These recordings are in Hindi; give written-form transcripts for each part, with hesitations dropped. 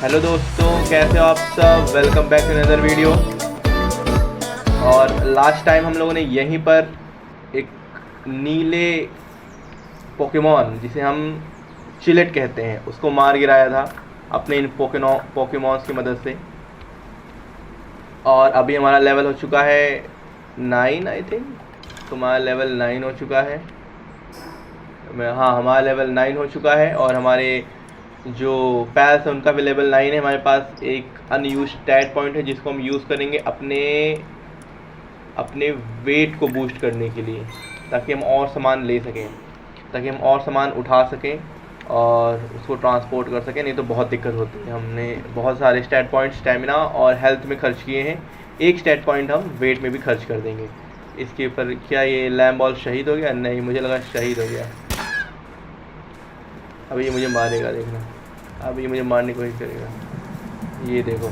हेलो दोस्तों, कैसे हो आप सब। Welcome back to another video. और लास्ट टाइम हम लोगों ने यहीं पर एक नीले पोकेमॉन जिसे हम चिलेट कहते हैं उसको मार गिराया था अपने इन पोकेमॉन्स की मदद से। और अभी हमारा लेवल हो चुका है 9 आई थिंक। तो हमारा लेवल 9 हो चुका है। हाँ, हमारा लेवल 9 हो चुका है और हमारे जो पैल्स है उनका भी लेवल 9 है। हमारे पास एक अनयूज स्टैट पॉइंट है जिसको हम यूज़ करेंगे अपने अपने वेट को बूस्ट करने के लिए, ताकि हम और सामान ले सकें, ताकि हम और सामान उठा सकें और उसको ट्रांसपोर्ट कर सकें। नहीं तो बहुत दिक्कत होती है। हमने बहुत सारे स्टैट पॉइंट स्टेमिना और हेल्थ में खर्च किए हैं, एक स्टैट पॉइंट हम वेट में भी खर्च कर देंगे इसके ऊपर। क्या ये लैम्ब बॉल शहीद हो गया? नहीं, मुझे लगा शहीद हो गया। अभी ये मुझे मारेगा, देखना। अभी ये मुझे मारने की कोशिश करेगा, ये देखो।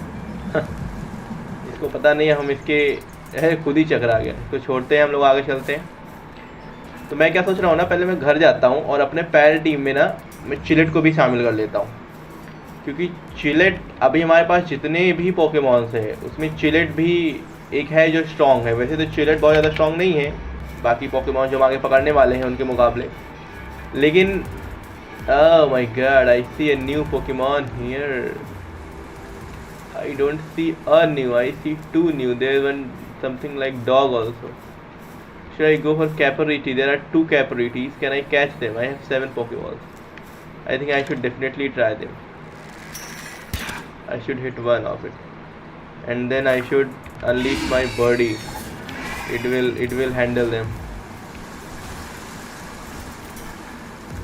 इसको पता नहीं है हम इसके खुद ही चकरा गया। इसको छोड़ते हैं, हम लोग आगे चलते हैं। तो मैं क्या सोच रहा हूँ ना, पहले मैं घर जाता हूँ और अपने पैर टीम में ना मैं चिलेट को भी शामिल कर लेता हूँ, क्योंकि चिलेट अभी हमारे पास जितने भी पोकेमॉन्स है उसमें चिलेट भी एक है जो स्ट्रॉन्ग है। वैसे तो चिलेट बहुत ज़्यादा स्ट्रॉन्ग नहीं है बाकी पोकेमॉन जो हम आगे पकड़ने वाले हैं उनके मुकाबले, लेकिन oh my god, I see a new Pokemon here. I don't see a new, I see two new. There's one something like dog also. Should I go for Capariti? There are 2 Caparitis. Can I catch them? I have 7 Pokeballs. I think I should definitely try them. I should hit one of it, and then I should unleash my birdie. It will handle them.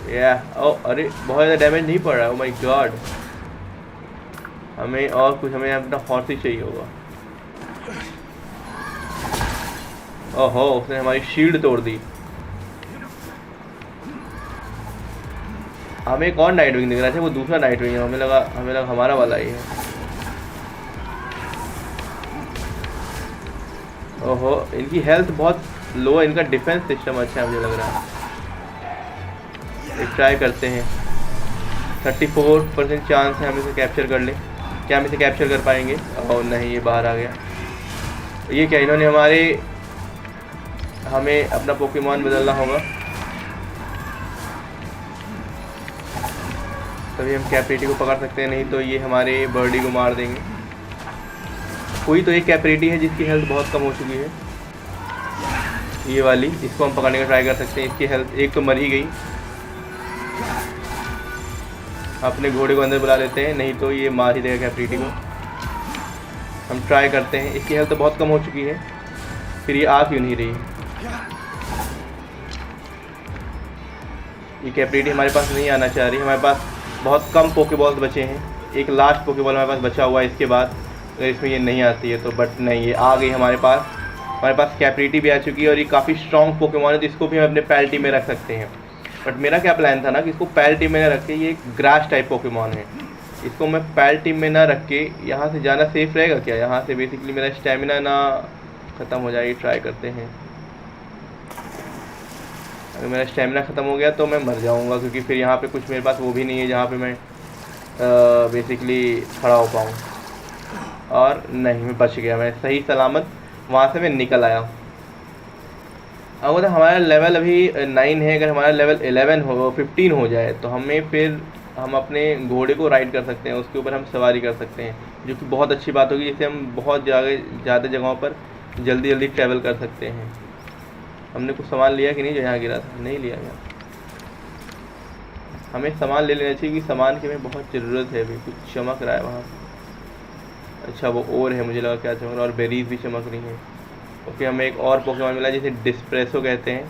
अरे बहुत ज़्यादा डैमेज नहीं पड़ रहा है। ओ माय गॉड, हमें और कुछ, हमें अपना हॉर्स ही चाहिए होगा। ओहो, उसने हमारी शील्ड तोड़ दी। हमें एक और नाइट विंग दिख रहा था, वो दूसरा नाइट विंग है। हमें लगा हमारा वाला ही है। ओहो, इनकी हेल्थ बहुत लो है, इनका डिफेंस सिस्टम अच्छा है मुझे लग रहा है। एक ट्राई करते हैं। 34% चांस है हम इसे कैप्चर कर लें। क्या हम इसे कैप्चर कर पाएंगे? और नहीं, ये बाहर आ गया। ये क्या, इन्होंने हमें अपना पोकेमॉन बदलना होगा तभी हम कैप्रिटी को पकड़ सकते हैं, नहीं तो ये हमारे बर्डी को मार देंगे। कोई तो एक कैप्रिटी है जिसकी हेल्थ बहुत कम हो चुकी है, ये वाली, इसको हम पकड़ने का ट्राई कर सकते हैं। इसकी हेल्थ एक तो मर ही गई। अपने घोड़े को अंदर बुला लेते हैं, नहीं तो ये मार ही देगा कैप्रिटी को। हम ट्राई करते हैं। इसकी हेल्थ तो बहुत कम हो चुकी है, फिर ये आ क्यों नहीं रही? ये कैप्रिटी हमारे पास नहीं आना चाह रही। हमारे पास बहुत कम पोकेबॉल्स बचे हैं, एक लास्ट पोकेबॉल हमारे पास बचा हुआ है इसके बाद, अगर इसमें ये नहीं आती है तो। बट नहीं, ये आ गई हमारे पास। हमारे पास कैप्रिटी भी आ चुकी है और ये काफ़ी स्ट्रॉन्ग पोकेमॉन है जिसको भी हम अपने पैल्टी में रख सकते हैं। बट मेरा क्या प्लान था ना कि इसको पैल टीम में ना रख के, ये एक ग्रास टाइप पोकेमॉन है, इसको मैं पैल टीम में ना रख के यहाँ से जाना सेफ रहेगा क्या? यहाँ से बेसिकली मेरा स्टेमिना ना ख़त्म हो जाए। ट्राई करते हैं। अगर मेरा स्टेमिना ख़त्म हो गया तो मैं मर जाऊँगा, क्योंकि फिर यहाँ पे कुछ मेरे पास वो भी नहीं है जहाँ पे मैं बेसिकली खड़ा हो पाऊँ। और नहीं, मैं बच गया, मैं सही सलामत वहाँ से मैं निकल आया। अब अगर हमारा लेवल अभी 9 है, अगर हमारा लेवल 15 हो जाए तो हम अपने घोड़े को राइड कर सकते हैं, उसके ऊपर हम सवारी कर सकते हैं, जो कि बहुत अच्छी बात होगी। जिससे हम बहुत ज़्यादा जगहों पर जल्दी ट्रैवल कर सकते हैं। हमने कुछ सामान लिया कि नहीं जो यहाँ गिरा था? नहीं लिया गया। हमें सामान ले लेना चाहिए, कि सामान की हमें बहुत ज़रूरत है। अभी कुछ चमक रहा है वहाँ। अच्छा, वो और है, मुझे लगा क्या चमक रहा है। और बेरीज भी चमक रही हैं। ओके, हमें एक और पोकेमॉन मिला जिसे डिस्प्रेसो कहते हैं।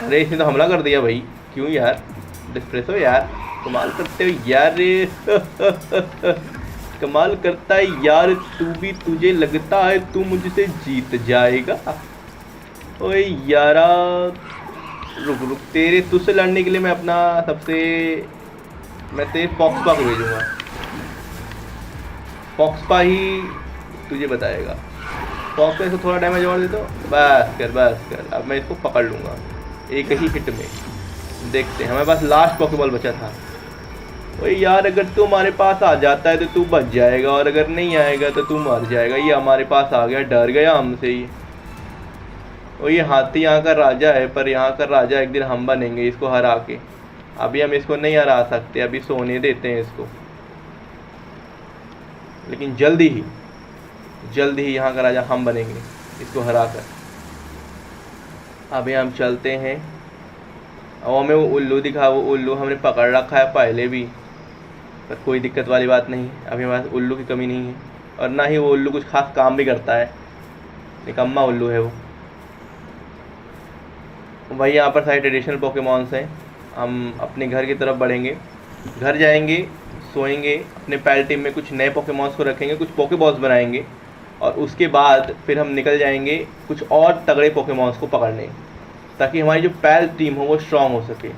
अरे, इसने तो हमला कर दिया भाई। क्यों यार? डिस्प्रेसो यार, कमाल करते हो यार। कमाल करता है यार तू भी। तुझे लगता है तू मुझसे जीत जाएगा? ओए यारा, रुक। तुझसे लड़ने के लिए मैं तेरे फॉक्सपा को भेजूँगा। फॉक्सपा ही तुझे बताएगा। फॉक्सपा इसको थोड़ा डैमेज और दे दो, बस कर। अब मैं इसको पकड़ लूँगा एक ही हिट में। देखते हैं, हमारे पास लास्ट पॉकेबॉल बचा था। ओए यार, अगर तू हमारे पास आ जाता है तो तू बच जाएगा, और अगर नहीं आएगा तो तू मर जाएगा। ये हमारे पास आ गया, डर गया हमसे ये। और ये हाथी यहाँ का राजा है, पर यहाँ का राजा एक दिन हम बनेंगे इसको हरा के। अभी हम इसको नहीं हरा सकते, अभी सोने देते हैं इसको, लेकिन जल्दी ही यहाँ का राजा हम बनेंगे इसको हरा कर। अभी हम चलते हैं। और हमें वो उल्लू दिखा, वो उल्लू हमने पकड़ रखा है पहले भी, पर कोई दिक्कत वाली बात नहीं। अभी हमारे पास उल्लू की कमी नहीं है, और ना ही वो उल्लू कुछ खास काम भी करता है, निकम्मा उल्लू है वो। वही यहाँ पर सारे ट्रेडिशनल पोकेमॉन्स हैं। हम अपने घर की तरफ बढ़ेंगे, घर जाएंगे, सोएंगे, अपने पैल टीम में कुछ नए पोकेमॉन्स को रखेंगे, कुछ पोकेबॉल्स बनाएंगे, और उसके बाद फिर हम निकल जाएंगे कुछ और तगड़े पोकेमॉन्स को पकड़ने, ताकि हमारी जो पैल टीम हो वो स्ट्रांग हो सके।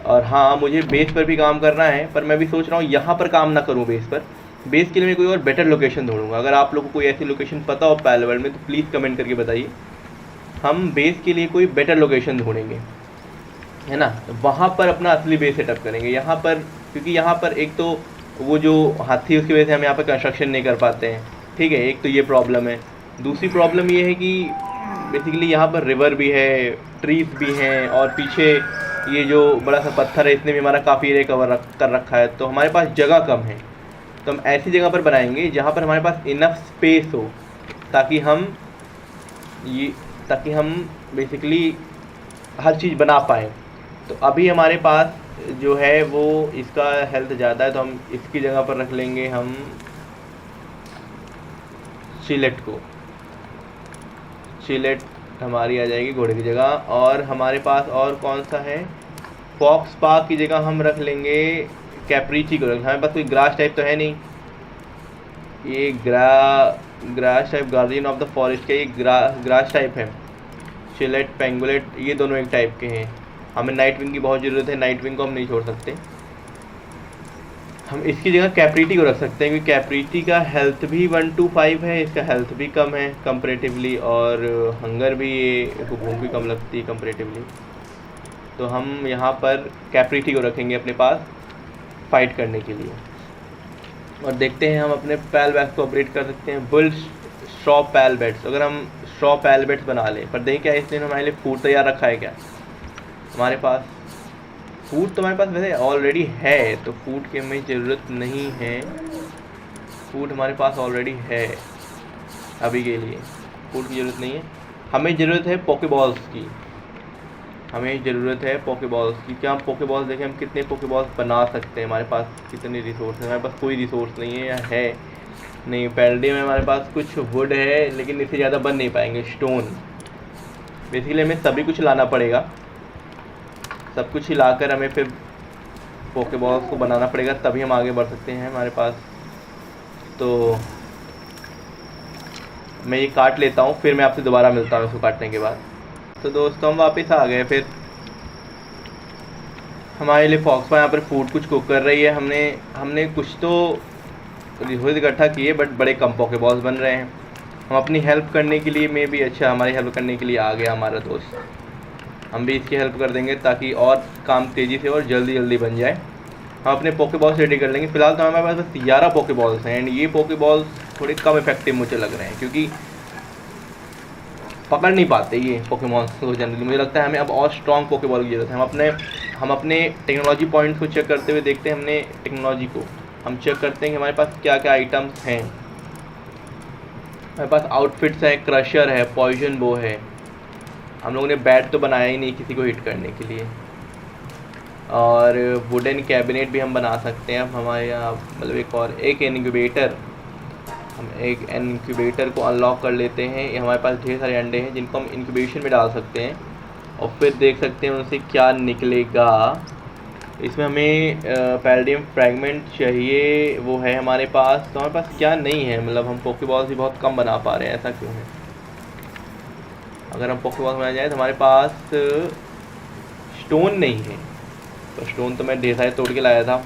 और हाँ, मुझे बेस पर भी काम करना है, पर मैं भी सोच रहा हूँ यहाँ पर काम ना करूँ बेस पर। बेस के लिए मैं कोई और बेटर लोकेशन ढूंढूंगा। अगर आप लोगों को कोई ऐसी लोकेशन पता हो पैल वर्ल्ड में तो प्लीज़ कमेंट करके बताइए। हम बेस के लिए कोई बेटर लोकेशन ढूंढेंगे, है ना, वहाँ पर अपना असली बेस सेटअप करेंगे। यहाँ पर, क्योंकि यहाँ पर एक तो वो जो हाथी उसकी वजह से हम यहाँ पर कंस्ट्रक्शन नहीं कर पाते हैं, ठीक है, एक तो ये प्रॉब्लम है। दूसरी प्रॉब्लम ये है कि बेसिकली यहाँ पर रिवर भी है, ट्रीज भी हैं, और पीछे ये जो बड़ा सा पत्थर है इसने भी हमारा काफ़ी एरिया कवर कर रखा है, तो हमारे पास जगह कम है। तो हम ऐसी जगह पर बनाएंगे जहाँ पर हमारे पास इनफ स्पेस हो, ताकि हम बेसिकली हर चीज़ बना पाएँ। तो अभी हमारे पास जो है वो इसका हेल्थ ज़्यादा है, तो हम इसकी जगह पर रख लेंगे हम चिलेट हमारी आ जाएगी घोड़े की जगह। और हमारे पास और कौन सा है, फॉक्स पा की जगह हम रख लेंगे कैप्रीची को। हमारे पास कोई ग्रास टाइप तो है नहीं, ये grass type guardian of the forest का ये ग्रास टाइप है। चिलेट, पेंगुलेट, ये दोनों एक टाइप के हैं। हमें नाइट विंग की बहुत ज़रूरत है, नाइट विंग को हम नहीं छोड़ सकते। हम इसकी जगह कैप्रीटी को रख सकते हैं, क्योंकि कैप्रीटी का हेल्थ भी 1 to 5 है, इसका हेल्थ भी कम है कंपैरेटिवली, और हंगर भी, ये भूख भी कम लगती है कंपैरेटिवली। तो हम यहाँ पर कैप्रीटी को रखेंगे अपने पास फाइट करने के लिए। और देखते हैं हम अपने पैल बैग्स को अपग्रेड कर सकते हैं। बुल स्ट्रॉ पैल बेड्स, अगर हम स्ट्रॉ पैल बेड्स बना लें, पर देखें क्या इसने हमारे लिए फूड तैयार रखा है क्या। हमारे पास फूड तो हमारे पास वैसे ऑलरेडी है, तो फूड की हमें ज़रूरत नहीं है। फूड हमारे पास ऑलरेडी है, अभी के लिए फूड की ज़रूरत नहीं है। हमें ज़रूरत है पोकेबॉल्स की, क्या हम पोकेबॉल्स देखें हम कितने पोकेबॉल्स बना सकते हैं, हमारे पास कितने रिसोर्स हैं। हमारे पास कोई रिसोर्स नहीं है, या है नहीं। पैलडी में हमारे पास कुछ वुड है, लेकिन इससे ज़्यादा बन नहीं पाएंगे। स्टोन, बेसिकली हमें सभी कुछ लाना पड़ेगा, सब कुछ ही लाकर हमें फिर पोकेबॉल्स को बनाना पड़ेगा, तभी हम आगे बढ़ सकते हैं। हमारे पास तो मैं ये काट लेता हूँ, फिर मैं आपसे दोबारा मिलता हूँ इसको काटने के बाद। तो दोस्तों हम वापस आ गए। फिर हमारे लिए फॉक्सपा यहाँ पर फूड कुछ कुक कर रही है। हमने कुछ तो रिसोर्स इकट्ठा किए, बट बड़े कम पोकेबॉल्स बन रहे हैं। हम अपनी हेल्प करने के लिए में भी, अच्छा हमारी हेल्प करने के लिए आ गया हमारा दोस्त, हम भी इसकी हेल्प कर देंगे ताकि और काम तेज़ी से और जल्दी बन जाए। हम अपने पोकेबॉल्स रेडी कर लेंगे। फिलहाल तो हमारे पास बस 11 पोकेबॉल्स हैं, एंड ये पोकेबॉल्स थोड़े कम इफेक्टिव मुझे लग रहे हैं, क्योंकि पकड़ नहीं पाते ये पोकेमॉन्स को जनरली। मुझे लगता है हमें अब और स्ट्रॉन्ग पोकेबॉल की ज़रूरत है। हम अपने टेक्नोलॉजी पॉइंट्स को चेक करते हुए देखते हैं, हमने टेक्नोलॉजी को हम चेक करते हैं कि हमारे पास क्या क्या आइटम्स हैं। हमारे पास आउटफिट्स है, क्रशर है, पॉइजन बो है। हम लोगों ने बैट तो बनाया ही नहीं किसी को हिट करने के लिए, और वुडन कैबिनेट भी हम बना सकते हैं। अब हमारे यहाँ मतलब एक इनक्यूबेटर, हम एक इनक्यूबेटर को अनलॉक कर लेते हैं। ये हमारे पास ढेर सारे अंडे हैं जिनको हम इंक्यूबेशन में डाल सकते हैं, और फिर देख सकते हैं उनसे क्या निकलेगा। इसमें हमें पैलडियम फ्रैगमेंट चाहिए, वो है हमारे पास। तो हमारे पास क्या नहीं है, मतलब हम पोकेबॉल्स भी बहुत कम बना पा रहे हैं, ऐसा क्यों है। अगर हम पोकेबॉल्स बनाया जाए तो हमारे पास स्टोन नहीं है, तो स्टोन तो मैं ढेर सारे तोड़ के लाया था।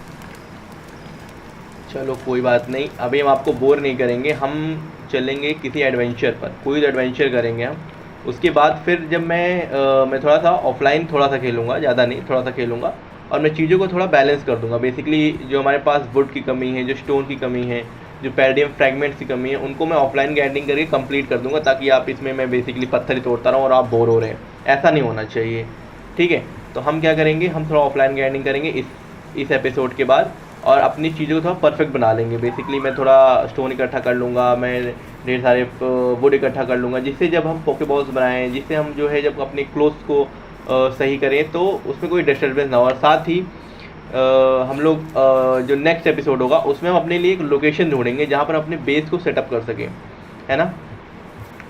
चलो कोई बात नहीं, अभी हम आपको बोर नहीं करेंगे, हम चलेंगे किसी एडवेंचर पर, कोई एडवेंचर करेंगे हम। उसके बाद फिर जब मैं थोड़ा सा ऑफलाइन थोड़ा सा खेलूँगा, ज़्यादा नहीं, थोड़ा सा खेलूँगा, और मैं चीज़ों को थोड़ा बैलेंस कर दूंगा। बेसिकली जो हमारे पास वुड की कमी है, जो स्टोन की कमी है, जो पैरेडियम फ्रैगमेंट्स की कमी है, उनको मैं ऑफलाइन ग्राइंडिंग करके कंप्लीट कर दूंगा, ताकि आप इसमें मैं बेसिकली पत्थर ही तोड़ता रहूँ और आप बोर हो रहे हैं, ऐसा नहीं होना चाहिए। ठीक है, तो हम क्या करेंगे, हम थोड़ा ऑफलाइन ग्राइंडिंग करेंगे इस एपिसोड के बाद, और अपनी चीज़ों को थोड़ा परफेक्ट बना लेंगे। बेसिकली मैं थोड़ा स्टोन इकट्ठा कर लूँगा, मैं ढेर सारे वुड इकट्ठा कर लूँगा, जिससे जब हम पोकेबॉल्स बनाएं, जिससे हम जो है जब अपने क्लोथ्स को सही करें तो उसमें कोई डिस्टर्बेंस ना हो। और साथ ही हम लोग जो नेक्स्ट एपिसोड होगा उसमें हम अपने लिए एक लोकेशन ढूंढेंगे जहाँ पर अपने बेस को सेटअप कर सकें, है ना।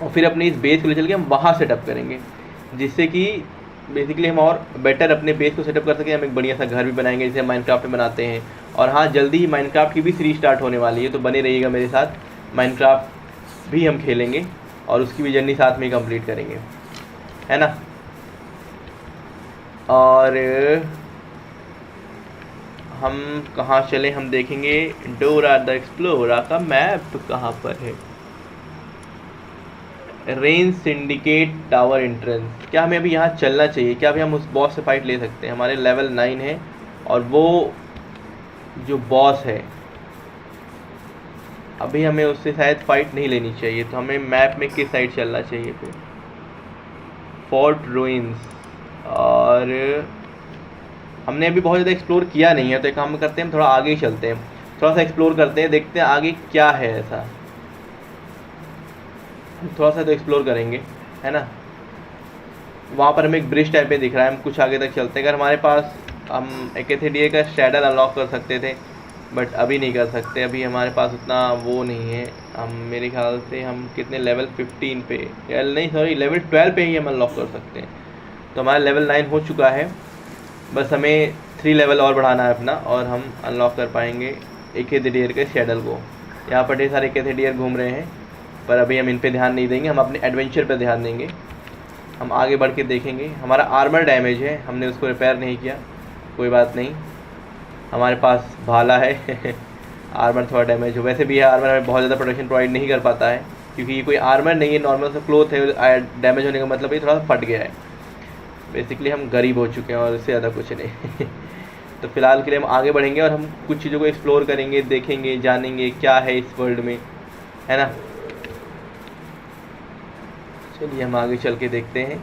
और फिर अपनी इस बेस को ले चल के हम वहाँ सेटअप करेंगे, जिससे कि बेसिकली हम और बेटर अपने बेस को सेटअप कर सकें। हम एक बढ़िया सा घर भी बनाएंगे जैसे माइनक्राफ्ट में बनाते हैं। और हाँ, जल्दी ही माइनक्राफ्ट की भी सीरीज स्टार्ट होने वाली है, तो बने रहिएगा मेरे साथ। माइनक्राफ्ट भी हम खेलेंगे और उसकी भी जर्नी साथ में ही कंप्लीट करेंगे, है ना। और हम कहाँ चले, हम देखेंगे डोरा द एक्सप्लोरा का मैप कहाँ पर है। Rain syndicate tower entrance. क्या हमें अभी यहाँ चलना चाहिए? क्या अभी हम उस बॉस से फाइट ले सकते हैं? हमारे लेवल 9 है और वो जो बॉस है अभी हमें उससे शायद फाइट नहीं लेनी चाहिए। तो हमें मैप में किस साइड चलना चाहिए फिर? Fort ruins. और हमने अभी बहुत ज़्यादा एक्सप्लोर किया नहीं है, तो एक काम करते हैं, हम थोड़ा आगे ही चलते हैं, थोड़ा सा एक्सप्लोर करते हैं, देखते हैं आगे क्या है ऐसा। थोड़ा सा तो एक्सप्लोर करेंगे, है ना। वहाँ पर हमें एक ब्रिज टाइप में दिख रहा है, हम कुछ आगे तक चलते हैं। अगर हमारे पास, हम एकेथेडिया का शैडल अनलॉक कर सकते थे, बट अभी नहीं कर सकते। अभी हमारे पास उतना वो नहीं है। हम मेरे ख्याल से हम कितने लेवल 15 पे, या नहीं सॉरी लेवल 12 पे ही हम अनलॉक कर सकते हैं। तो हमारा लेवल 9 हो चुका है, बस हमें 3 लेवल और बढ़ाना है अपना, और हम अनलॉक कर पाएंगे एकेथेडियर के शैडल को। यहाँ पर ढेर सारे एकेथेडियर घूम रहे हैं, पर अभी हम इन पे ध्यान नहीं देंगे, हम अपने एडवेंचर पे ध्यान देंगे। हम आगे बढ़ के देखेंगे। हमारा आर्मर डैमेज है, हमने उसको रिपेयर नहीं किया, कोई बात नहीं, हमारे पास भाला है आर्मर थोड़ा डैमेज हो, वैसे भी है आर्मर हमें बहुत ज़्यादा प्रोटेक्शन प्रोवाइड नहीं कर पाता है, क्योंकि ये कोई आर्मर नहीं है, नॉर्मल सा क्लोथ है। डैमेज होने का मतलब ये थोड़ा सा फट गया है। बेसिकली हम गरीब हो चुके हैं और इससे ज़्यादा कुछ नहीं तो फिलहाल के लिए हम आगे बढ़ेंगे और हम कुछ चीज़ों को एक्सप्लोर करेंगे, देखेंगे, जानेंगे क्या है इस वर्ल्ड में, है ना। चलिए हम आगे चल के देखते हैं।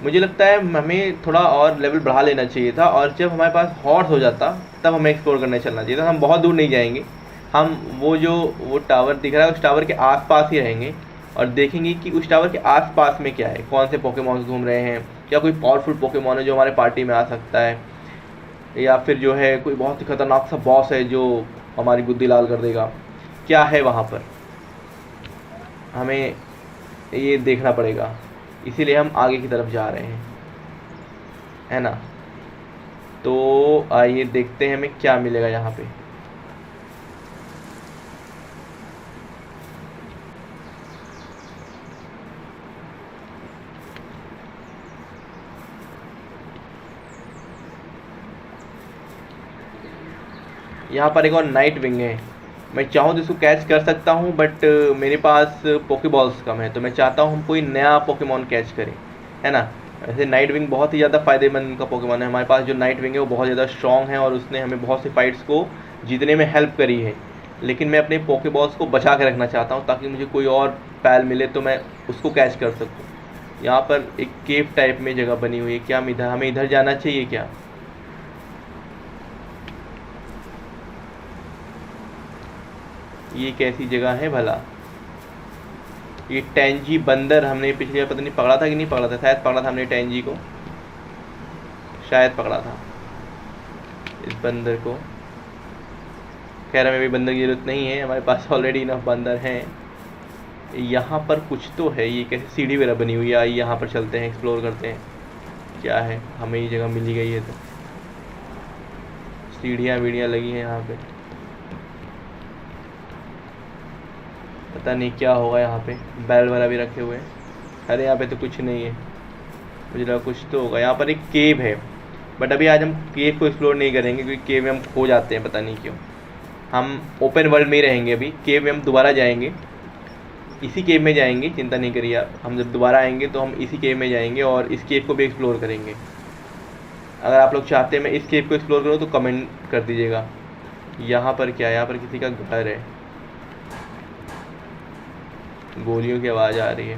मुझे लगता है हमें थोड़ा और लेवल बढ़ा लेना चाहिए था, और जब हमारे पास हॉर्स हो जाता तब हमें एक्सप्लोर करने चलना चाहिए था। हम बहुत दूर नहीं जाएंगे, हम वो टावर दिख रहा है उस टावर के आसपास ही रहेंगे और देखेंगे कि उस टावर के आसपास में क्या है, कौन से पोकेमॉन्स घूम रहे हैं, क्या कोई पावरफुल पोकेमॉन है जो हमारे पार्टी में आ सकता है, या फिर जो है कोई बहुत ही खतरनाक सा बॉस है जो हमारी बुद्धि लाल कर देगा। क्या है वहाँ पर, हमें ये देखना पड़ेगा, इसीलिए हम आगे की तरफ जा रहे हैं, है ना। तो आइए देखते हैं हमें क्या मिलेगा यहाँ पे। यहाँ पर एक और नाइट विंग है, मैं चाहूँ तो इसको कैच कर सकता हूँ, बट मेरे पास पोकेबॉल्स कम है, तो मैं चाहता हूँ हम कोई नया पोकेमॉन कैच करें, है ना। वैसे नाइट विंग बहुत ही ज़्यादा फ़ायदेमंद का पोकेमॉन है। हमारे पास जो नाइट विंग है वो बहुत ज़्यादा स्ट्रॉन्ग है और उसने हमें बहुत सी फाइट्स को जीतने में हेल्प करी है। लेकिन मैं अपने पोकेबॉल्स को बचा के रखना चाहता हूँ, ताकि मुझे कोई और पैल मिले तो मैं उसको कैच कर सकूँ। यहाँ पर एक केव टाइप में जगह बनी हुई है, क्या हमें इधर जाना चाहिए क्या? ये कैसी जगह है भला? ये टैंजी बंदर हमने पिछली बार पता नहीं पकड़ा था कि नहीं पकड़ा था, शायद पकड़ा था हमने टैंजी को, शायद पकड़ा था इस बंदर को। खैर हमें भी बंदर की जरूरत नहीं है, हमारे पास ऑलरेडी इनफ बंदर हैं। यहाँ पर कुछ तो है, ये कैसे सीढ़ी वगैरह बनी हुई है। आइए यहाँ पर चलते हैं, एक्सप्लोर करते हैं क्या है। हमें ये जगह मिली गई है, तो सीढ़ियाँ वीढ़ियाँ लगी हैं यहाँ पे, पता नहीं क्या होगा। यहाँ पे बैल वगैरह भी रखे हुए हैं। अरे यहाँ पे तो कुछ नहीं है, मुझे लगा कुछ तो होगा। यहाँ पर एक केव है, बट अभी आज हम केव को एक्सप्लोर नहीं करेंगे, क्योंकि केव में हम खो जाते हैं, पता नहीं क्यों। हम ओपन वर्ल्ड में ही रहेंगे अभी। केव में हम दोबारा जाएंगे, इसी केव में जाएंगे, चिंता नहीं करिए आप। हम जब दोबारा आएंगे तो हम इसी केव में जाएंगे और इस केव को भी एक्सप्लोर करेंगे। अगर आप लोग चाहते हैं मैं इस केव को एक्सप्लोर करूँ तो कमेंट कर दीजिएगा। यहाँ पर क्या है? यहाँ पर किसी का घर है। गोलियों की आवाज़ आ रही है।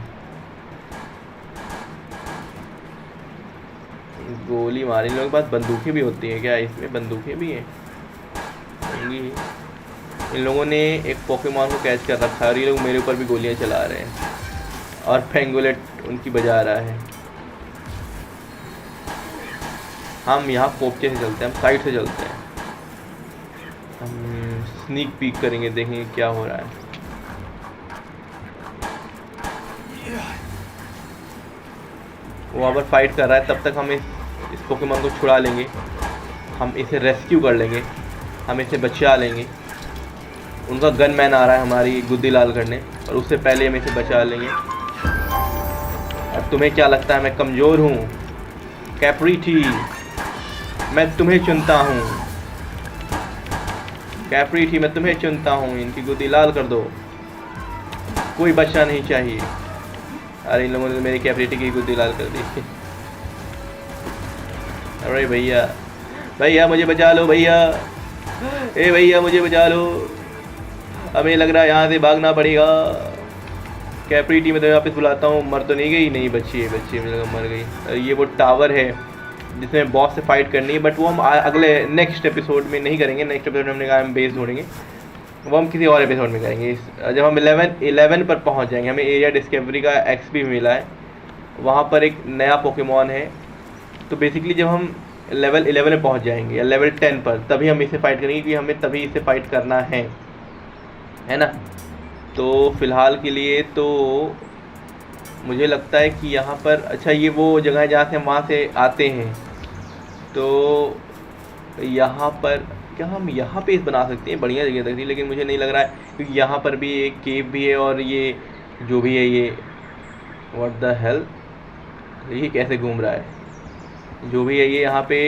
गोली मारे। इन लोगों के पास बंदूकें भी होती हैं क्या? इसमें बंदूकें भी हैं होंगी। इन लोगों ने एक पोकेमॉन को कैच कर रखा है और ये लोग मेरे ऊपर भी गोलियां चला रहे हैं और पेंगोलेट उनकी बजा रहा है। हम यहाँ पोपचे से चलते हैं, हम साइड से चलते हैं। हम स्नीक पीक करेंगे, देखेंगे क्या हो रहा है। वो वहाँ पर फाइट कर रहा है, तब तक हम इस पोकेमॉन को छुड़ा लेंगे। हम इसे रेस्क्यू कर लेंगे, हम इसे बचा लेंगे। उनका गनमैन आ रहा है हमारी गुद्दी लाल करने, और उससे पहले हम इसे बचा लेंगे। और तुम्हें क्या लगता है मैं कमज़ोर हूँ? कैप्रिटी, मैं तुम्हें चुनता हूँ। कैप्रिटी, मैं तुम्हें चुनता हूँ। इनकी गुद्दी लाल कर दो, कोई बचना नहीं चाहिए। अरे इन लोगों ने मेरी कैप्रिटी की गुद्दी लाल कर दी। अरे भैया, भैया मुझे बचा लो भैया। ए भैया मुझे बचा लो, हमें लग रहा है यहाँ से भागना पड़ेगा। कैप्रिटी में तो वापस बुलाता हूँ। मर तो नहीं गई? नहीं बची है, बच्ची मुझे लगा मर गई। ये वो टावर है जिसमें बॉस से फाइट करनी है, बट वो हम अगले नेक्स्ट एपिसोड में नहीं करेंगे। नेक्स्ट एपिसोड में हमने कहा हम बेस ढूंढेंगे, वो हम किसी और एपिसोड में करेंगे। जब हम 11 पर पहुंच जाएंगे, हमें एरिया डिस्कवरी का एक्सपी मिला है, वहाँ पर एक नया पोकेमॉन है। तो बेसिकली जब हम लेवल 11 में पहुंच जाएंगे या लेवल 10 पर, तभी हम इसे फाइट करेंगे, क्योंकि हमें तभी इसे फाइट करना है ना। तो फ़िलहाल के लिए तो मुझे लगता है कि यहाँ पर, अच्छा ये वो जगह है जहाँ से हम वहाँ से आते हैं। तो यहाँ पर क्या हम यहाँ पे इस बना सकते हैं? बढ़िया जगह लग रही, लेकिन मुझे नहीं लग रहा है, क्योंकि यहाँ पर भी एक केव भी है, और ये जो भी है ये व्हाट द हेल, ये कैसे घूम रहा है? जो भी है ये यहाँ पे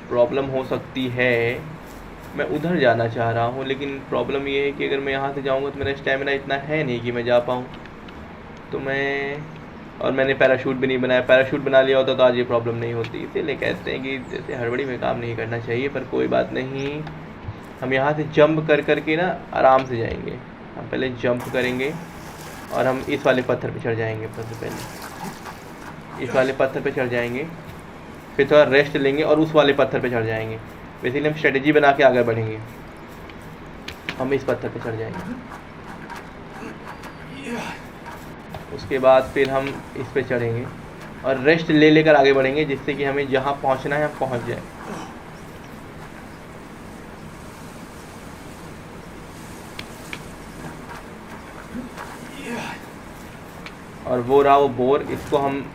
प्रॉब्लम हो सकती है। मैं उधर जाना चाह रहा हूँ, लेकिन प्रॉब्लम ये है कि अगर मैं यहाँ से जाऊँगा तो मेरा स्टेमिना इतना है नहीं कि मैं जा पाऊँ। तो और मैंने पैराशूट भी नहीं बनाया। पैराशूट बना लिया होता तो आज ये प्रॉब्लम नहीं होती। इसीलिए कहते हैं कि जैसे हड़बड़ी में काम नहीं करना चाहिए, पर कोई बात नहीं। हम यहाँ से जंप कर के ना आराम से जाएंगे। हम पहले जंप करेंगे और हम इस वाले पत्थर पे चढ़ जाएंगे। सबसे पहले इस वाले पत्थर पे चढ़ जाएंगे, फिर थोड़ा रेस्ट लेंगे और उस वाले पत्थर पे चढ़ जाएंगे। बेसिकली हम स्ट्रेटजी बना के आगे बढ़ेंगे। हम इस पत्थर पे चढ़ जाएंगे, उसके बाद फिर हम इस पे चढ़ेंगे और रेस्ट ले लेकर आगे बढ़ेंगे, जिससे कि हमें जहाँ पहुँचना है हम पहुँच जाए। और वो रहा वो बोर, इसको हम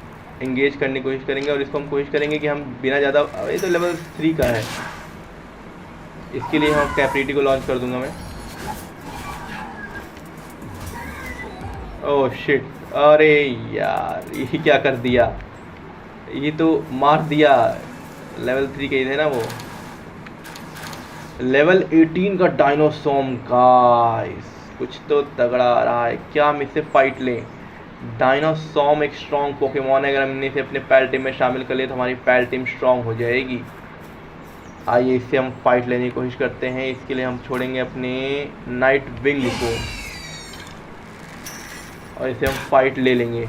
एंगेज करने की कोशिश करेंगे, और इसको हम कोशिश करेंगे कि हम बिना ज़्यादा, ये तो लेवल 3 का है, इसके लिए हम कैप्रिटी को लॉन्च कर दूंगा मैं। ओह शिट, अरे यार ये क्या कर दिया? ये तो मार दिया। लेवल 3 के थे ना वो। लेवल 18 का डायनोसॉर्म गाइस, कुछ तो तगड़ा आ रहा है। क्या हम इससे फाइट लें? डायनोसॉर्म एक स्ट्रॉन्ग पोकेमॉन है। अगर हमने इसे अपने पैल टीम में शामिल कर लिया तो हमारी पैल टीम स्ट्रॉन्ग हो जाएगी। आइए इससे हम फाइट लेने की कोशिश करते हैं। इसके लिए हम छोड़ेंगे अपने नाइट विंग को और इसे हम फाइट ले लेंगे।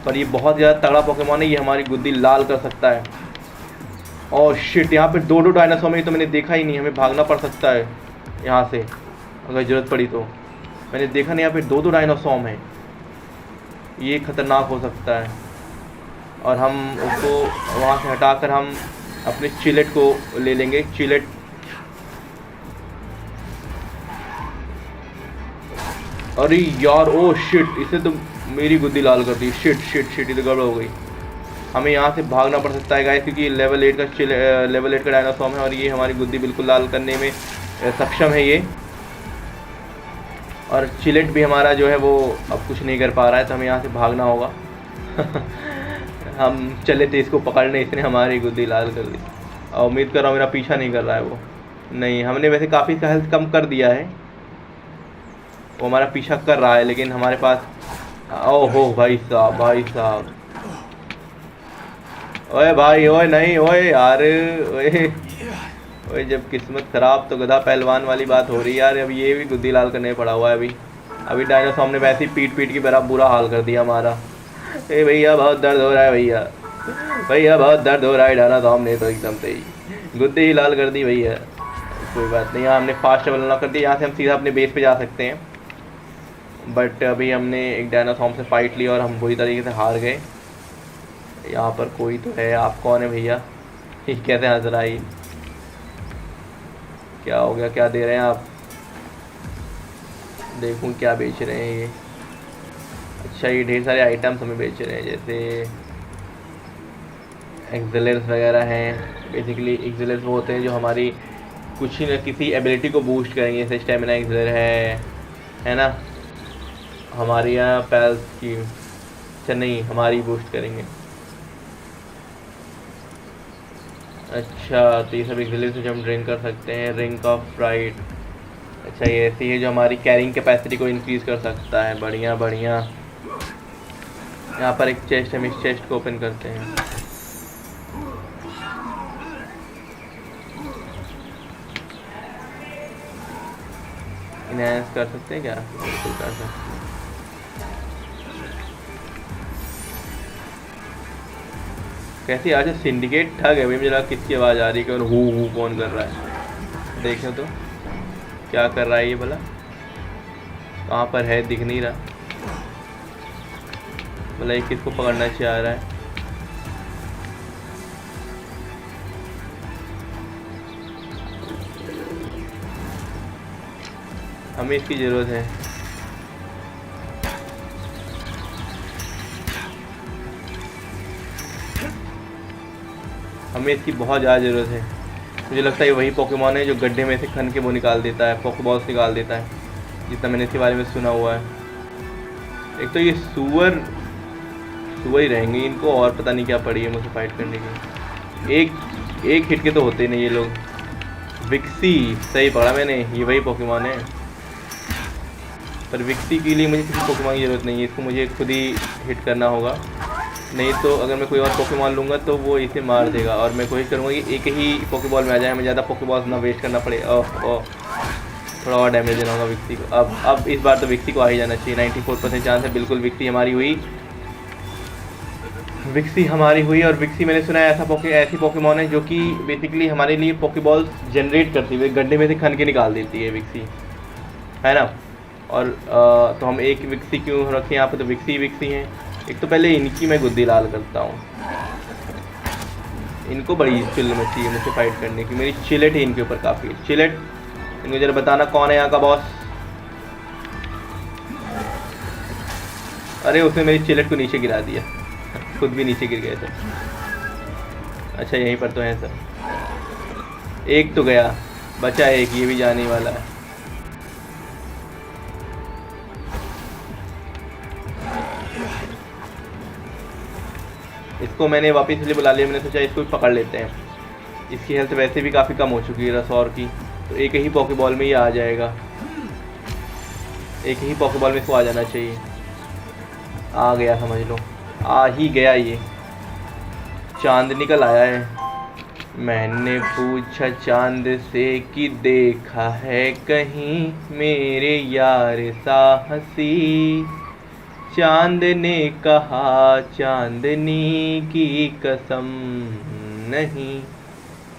पर ये बहुत ज़्यादा तगड़ा पोकेमॉन है, ये हमारी गुद्दी लाल कर सकता है। और शिट, यहाँ पे दो डायनासोर में तो मैंने देखा ही नहीं। हमें भागना पड़ सकता है यहाँ से अगर ज़रूरत पड़ी तो। मैंने देखा नहीं, यहाँ पे दो डायनासोर हैं। ये खतरनाक हो सकता है। और हम उसको वहाँ से हटाकर हम अपने चिलेट को ले लेंगे। चिलेट, अरे यार ओ शिट, इसे तो मेरी गुद्दी लाल कर दी। शिट शिट शिट, ये तो गड़बड़ हो गई। हमें यहाँ से भागना पड़ सकता है गाइस, क्योंकि लेवल 8 का डायनासोर है और ये हमारी गुद्दी बिल्कुल लाल करने में सक्षम है ये। और चिलेट भी हमारा जो है वो अब कुछ नहीं कर पा रहा है, तो हमें यहाँ से भागना होगा। हम चले थे इसको पकड़ने, इसने हमारी गुद्दी लाल कर दी। और उम्मीद कर रहा हूँ मेरा पीछा नहीं कर रहा है वो। नहीं, हमने वैसे काफ़ी हेल्थ कम कर दिया है। वो हमारा पीछा कर रहा है, लेकिन हमारे पास ओहो भाई साहब, भाई साहब। ओए भाई, ओए नहीं, ओए यार, ओए। ओए जब किस्मत खराब तो गधा पहलवान वाली बात हो रही है यार। अब ये भी गुद्दी लाल करने पड़ा हुआ है अभी। अभी डायनासोर ने वैसे ही पीट पीट की बड़ा बुरा हाल कर दिया हमारा। ए भैया बहुत दर्द हो रहा है भैया, भैया बहुत दर्द हो रहा है। डायनासोर ने तो एकदम से ही गुद्दी ही लाल कर दी भैया। कोई बात नहीं, यहाँ हमने फास्ट ट्रेवल अनलॉक कर दिया। यहाँ से हम सीधा अपने बेस पे जा सकते हैं। बट अभी हमने एक डायनासोर से फाइट ली और हम बुरी तरीके से हार गए। यहाँ पर कोई तो है। आप कौन है भैया? ये कैसे हंस रहा है? क्या हो गया? क्या दे रहे हैं आप? देखूं क्या बेच रहे हैं ये। अच्छा, ये ढेर सारे आइटम्स हमें बेच रहे हैं, जैसे एक्सेलर्स वगैरह हैं। बेसिकली एक्सेलर्स वो होते हैं जो हमारी कुछ ही न किसी एबिलिटी को बूस्ट करेंगे। जैसे स्टेमिना एक्सेलर है ना। हमारी यहाँ पैल्स की, अच्छा नहीं, हमारी बूस्ट करेंगे। अच्छा, तो ये सब एक्सेलर्स से हम ड्रिंक कर सकते हैं। रिंग ऑफ फ्राइड, अच्छा ये ऐसी है जो हमारी कैरिंग कैपेसिटी को इंक्रीज़ कर सकता है। बढ़िया बढ़िया। यहाँ पर एक चेस्ट है, हम इस चेस्ट को ओपन करते हैं। इनहैंस कर सकते हैं क्या? बिल्कुल कर सकते हैं। कैसी आज सिंडिकेट ठग है भाई। मुझे लगा किसकी आवाज़ आ रही है और हु कौन कर रहा है। देखो तो क्या कर रहा है ये भला। कहाँ पर है? दिख नहीं रहा। भला ये किसको पकड़ना चाह रहा है? हमें इसकी ज़रूरत है। हमें इसकी बहुत ज़्यादा ज़रूरत है। मुझे लगता है वही पोकेमॉन है जो गड्ढे में से खन के वो निकाल देता है, पोकेबॉल्स निकाल देता है, जितना मैंने इसके बारे में सुना हुआ है। एक तो ये सुअर ही रहेंगे, इनको और पता नहीं क्या पड़ी है मुझसे फाइट करने की। एक हिट के तो होते नहीं ये लोग। विक्सी, सही पढ़ा मैंने, ये वही पोकेमॉन है। पर विक्सी के लिए मुझे किसी पोकेमॉन की ज़रूरत नहीं है, इसको मुझे खुद ही हिट करना होगा। नहीं तो अगर मैं कोई और पोकेमॉन लूँगा तो वो इसे मार देगा। और मैं कोशिश करूँगा कि एक ही पोकेबॉल में आ जाए, मैं ज़्यादा पोकेबॉल्स ना वेस्ट करना पड़े। ओह, थोड़ा और डैमेज देना होगा विक्सी को। अब इस बार तो विक्सी को आ ही जाना चाहिए। 94% चांस है बिल्कुल विक्सी हमारी हुई। विक्सी हमारी हुई। और विक्सी मैंने सुना है ऐसी पोकेमॉन है जो कि बेसिकली हमारे लिए पोकेबॉल्स जनरेट करती है, गड्ढे में से खन के निकाल देती है विक्सी, है ना। और तो हम एक विक्सी क्यों रखें यहाँ पर? तो विक्सी हैं। एक तो पहले इनकी मैं गुद्दी लाल करता हूँ। इनको बड़ी चिल मची है मुझसे फाइट करने की। मेरी चिलेट है इनके ऊपर काफ़ी। चिलेट, इनको जरा बताना कौन है यहाँ का बॉस। अरे उसने मेरी चिलेट को नीचे गिरा दिया, खुद भी नीचे गिर गए सर। अच्छा यहीं पर तो है सर। एक तो गया, बचा एक, ये भी जाने वाला है। इसको मैंने वापस इसलिए बुला लिया, मैंने सोचा इसको भी पकड़ लेते हैं। इसकी हेल्थ वैसे भी काफ़ी कम हो चुकी है रसौर की, तो एक ही पॉकेबॉल में ये आ जाएगा। एक ही पॉकेबॉल में इसको आ जाना चाहिए। आ गया, समझ लो आ ही गया। ये चांद निकल आया है। मैंने पूछा चांद से कि देखा है कहीं मेरे यार साहसी। चांद ने कहा चांदनी की कसम, नहीं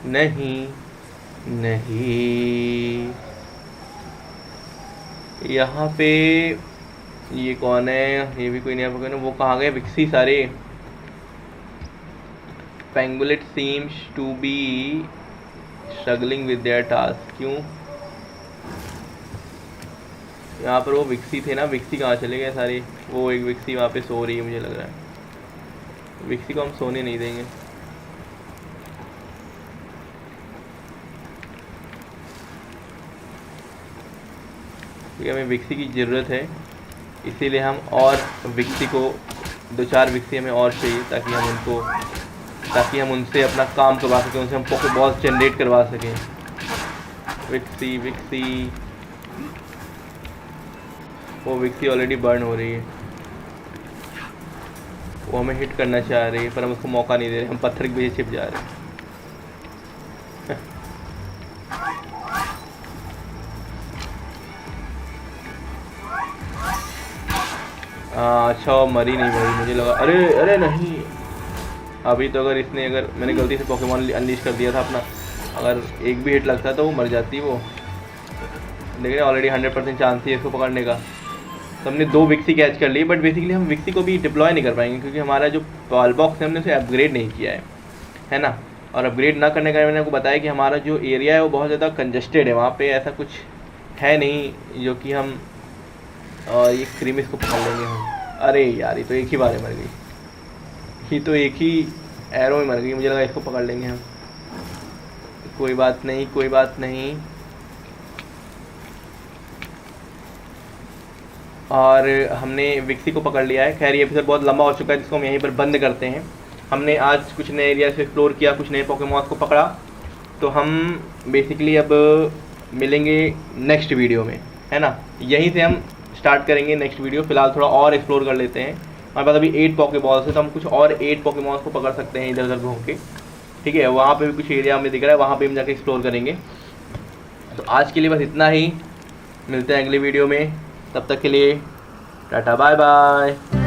नहीं नहीं। यहाँ पे ये कौन है? ये भी कोई नहीं पकड़ना। वो कहाँ गए विक्सी सारे? पेंगुलेट seems to be struggling with their task. क्यों? यहाँ पर वो विक्सी थे ना, विक्सी कहाँ चले गए सारे? वो एक विक्सी वहाँ पे सो रही है, मुझे लग रहा है। विक्सी को हम सोने नहीं देंगे। क्योंकि हमें विक्सी की ज़रूरत है, इसीलिए हम और विक्सी को 2-4 विक्सी हमें और चाहिए ताकि हम उनसे अपना काम करवा सकें, उनसे हम पोकेबॉल्स जनरेट करवा सकें। विक्सी वो विक्सी ऑलरेडी बर्न हो रही है। वो हमें हिट करना चाह रही है पर हम उसको मौका नहीं दे रहे, हम पत्थर के पीछे छिप जा रहे हैं। अच्छा वो मरी नहीं भाई, मुझे लगा अरे अरे नहीं। अभी तो अगर मैंने गलती से पोकेमॉन अनलीश कर दिया था अपना, अगर एक भी हिट लगता तो वो मर जाती वो, लेकिन ऑलरेडी 100% चांस थी इसको पकड़ने का। तो हमने 2 विक्सी कैच कर ली, बट बेसिकली हम विक्सी को भी डिप्लॉय नहीं कर पाएंगे क्योंकि हमारा जो पॉल बॉक्स है हमने उसे अपग्रेड नहीं किया है ना। और अपग्रेड ना करने का मैंने आपको बताया कि हमारा जो एरिया है वो बहुत ज़्यादा कंजस्टेड है, वहाँ पे ऐसा कुछ है नहीं जो कि हम ये क्रीमिस को पकड़ लेंगे हम। अरे यार ये तो एक ही बार में मर गई, ये तो एक ही एरो में मर गई, मुझे लगा इसको पकड़ लेंगे हम। कोई बात नहीं, कोई बात नहीं। और हमने विक्सी को पकड़ लिया है। खैर ये एपिसोड बहुत लंबा हो चुका है जिसको हम यहीं पर बंद करते हैं। हमने आज कुछ नए एरिया से एक्सप्लोर किया, कुछ नए पोकेमॉन्स को पकड़ा, तो हम बेसिकली अब मिलेंगे नेक्स्ट वीडियो में, है ना। यहीं से हम स्टार्ट करेंगे नेक्स्ट वीडियो। फिलहाल थोड़ा और एक्सप्लोर कर लेते हैं। हमारे पास अभी 8 पोकेबॉल्स है तो हम कुछ और 8 पोकेमॉन्स को पकड़ सकते हैं इधर उधर घूम के, ठीक है। वहाँ पे भी कुछ एरिया हमें दिख रहा है, वहाँ पे हम जाके एक्सप्लोर करेंगे। तो आज के लिए बस इतना ही, मिलते हैं अगली वीडियो में। तब तक के लिए टाटा बाय बाय।